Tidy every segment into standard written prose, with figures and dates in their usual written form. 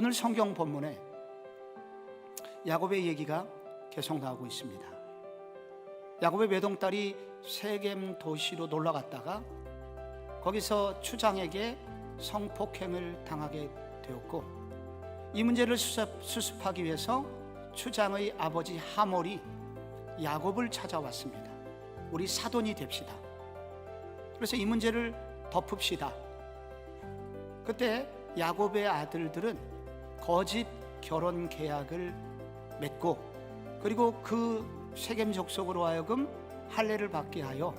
오늘 성경 본문에 야곱의 얘기가 계속 나오고 있습니다. 야곱의 외동딸이 세겜 도시로 놀러 갔다가 거기서 추장에게 성폭행을 당하게 되었고, 이 문제를 수습하기 위해서 추장의 아버지 하몰이 야곱을 찾아왔습니다. 우리 사돈이 됩시다. 그래서 이 문제를 덮읍시다. 그때 야곱의 아들들은 거짓 결혼 계약을 맺고, 그리고 그 세겜 족속으로 하여금 할례를 받게 하여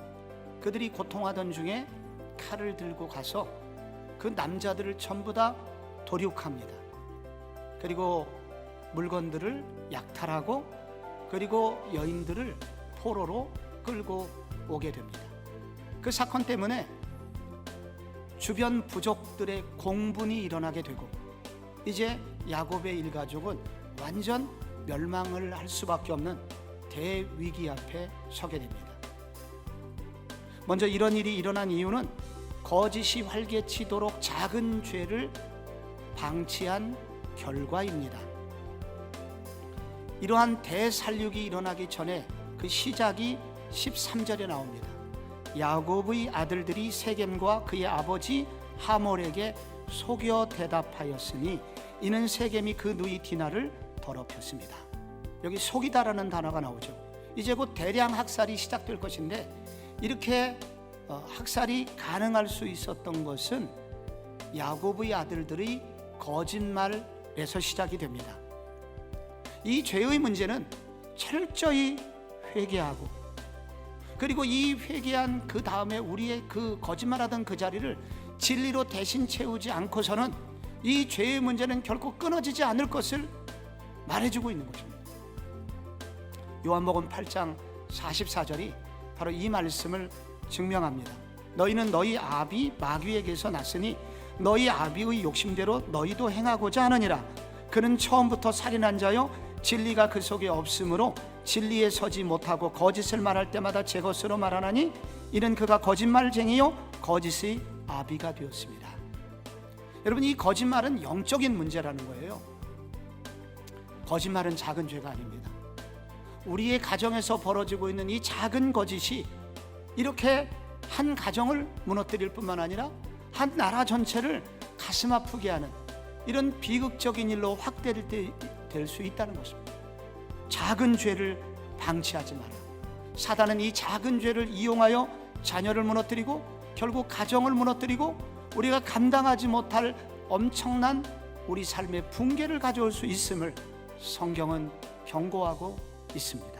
그들이 고통하던 중에 칼을 들고 가서 그 남자들을 전부 다 도륙합니다. 그리고 물건들을 약탈하고, 그리고 여인들을 포로로 끌고 오게 됩니다. 그 사건 때문에 주변 부족들의 공분이 일어나게 되고, 이제 야곱의 일가족은 완전 멸망을 할 수밖에 없는 대위기 앞에 서게 됩니다. 먼저 이런 일이 일어난 이유는 거짓이 활개치도록 작은 죄를 방치한 결과입니다. 이러한 대살육이 일어나기 전에 그 시작이 13절에 나옵니다. 야곱의 아들들이 세겜과 그의 아버지 하몰에게 속여 대답하였으니 이는 세겜이 그 누이 디나를 더럽혔습니다. 여기 속이다라는 단어가 나오죠. 이제 곧 대량 학살이 시작될 것인데, 이렇게 학살이 가능할 수 있었던 것은 야곱의 아들들의 거짓말에서 시작이 됩니다. 이 죄의 문제는 철저히 회개하고, 그리고 이 회개한 그 다음에 우리의 그 거짓말하던 그 자리를 진리로 대신 채우지 않고서는 이 죄의 문제는 결코 끊어지지 않을 것을 말해주고 있는 것입니다. 요한복음 8장 44절이 바로 이 말씀을 증명합니다. 너희는 너희 아비 마귀에게서 났으니 너희 아비의 욕심대로 너희도 행하고자 하느니라. 그는 처음부터 살인한 자요 진리가 그 속에 없으므로 진리에 서지 못하고 거짓을 말할 때마다 제 것으로 말하나니 이는 그가 거짓말쟁이요 거짓의 아비가 되었습니다. 여러분, 이 거짓말은 영적인 문제라는 거예요. 거짓말은 작은 죄가 아닙니다. 우리의 가정에서 벌어지고 있는 이 작은 거짓이 이렇게 한 가정을 무너뜨릴 뿐만 아니라 한 나라 전체를 가슴 아프게 하는 이런 비극적인 일로 확대될 수 있다는 것입니다. 작은 죄를 방치하지 마라. 사단은 이 작은 죄를 이용하여 자녀를 무너뜨리고 결국 가정을 무너뜨리고 우리가 감당하지 못할 엄청난 우리 삶의 붕괴를 가져올 수 있음을 성경은 경고하고 있습니다.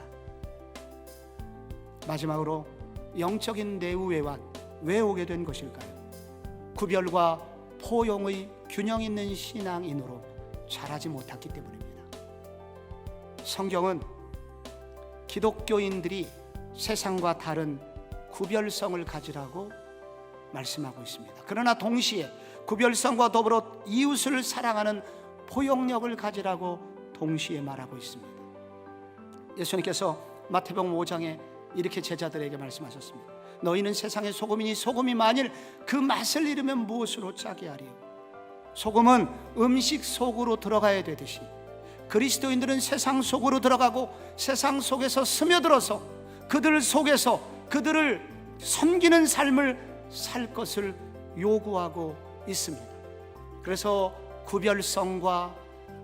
마지막으로 영적인 내우외환, 왜 오게 된 것일까요? 구별과 포용의 균형 있는 신앙인으로 자라지 못했기 때문입니다. 성경은 기독교인들이 세상과 다른 구별성을 가지라고 말씀하고 있습니다. 그러나 동시에 구별성과 더불어 이웃을 사랑하는 포용력을 가지라고 동시에 말하고 있습니다. 예수님께서 마태복음 5장에 이렇게 제자들에게 말씀하셨습니다. 너희는 세상의 소금이니 소금이 만일 그 맛을 잃으면 무엇으로 짜게 하리요? 소금은 음식 속으로 들어가야 되듯이 그리스도인들은 세상 속으로 들어가고 세상 속에서 스며들어서 그들 속에서 그들을 섬기는 삶을 살 것을 요구하고 있습니다. 그래서 구별성과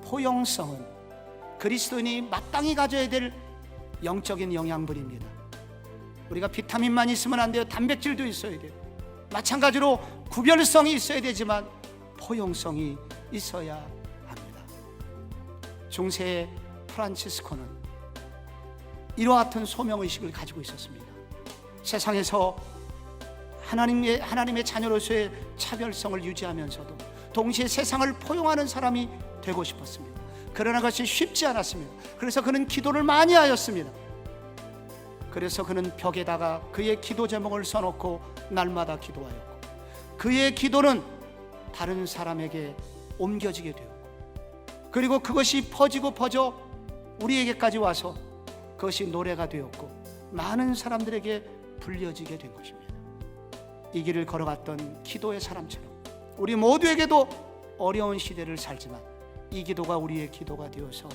포용성은 그리스도인이 마땅히 가져야 될 영적인 영양분입니다. 우리가 비타민만 있으면 안 돼요. 단백질도 있어야 돼요. 마찬가지로 구별성이 있어야 되지만 포용성이 있어야 합니다. 중세 프란치스코는 이와 같은 소명의식을 가지고 있었습니다. 세상에서 하나님의 자녀로서의 차별성을 유지하면서도 동시에 세상을 포용하는 사람이 되고 싶었습니다. 그러나 그것이 쉽지 않았습니다. 그래서 그는 기도를 많이 하였습니다. 그래서 그는 벽에다가 그의 기도 제목을 써놓고 날마다 기도하였고, 그의 기도는 다른 사람에게 옮겨지게 되었고, 그리고 그것이 퍼져 우리에게까지 와서 그것이 노래가 되었고 많은 사람들에게 불려지게 된 것입니다. 이 길을 걸어갔던 기도의 사람처럼 우리 모두에게도 어려운 시대를 살지만 이 기도가 우리의 기도가 되어서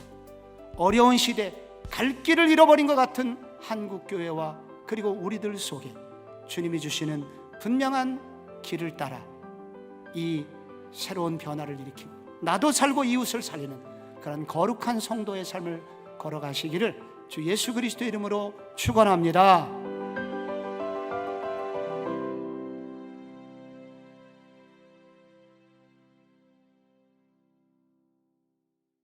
어려운 시대 갈 길을 잃어버린 것 같은 한국교회와 그리고 우리들 속에 주님이 주시는 분명한 길을 따라 이 새로운 변화를 일으키고 나도 살고 이웃을 살리는 그런 거룩한 성도의 삶을 걸어가시기를 주 예수 그리스도의 이름으로 축원합니다.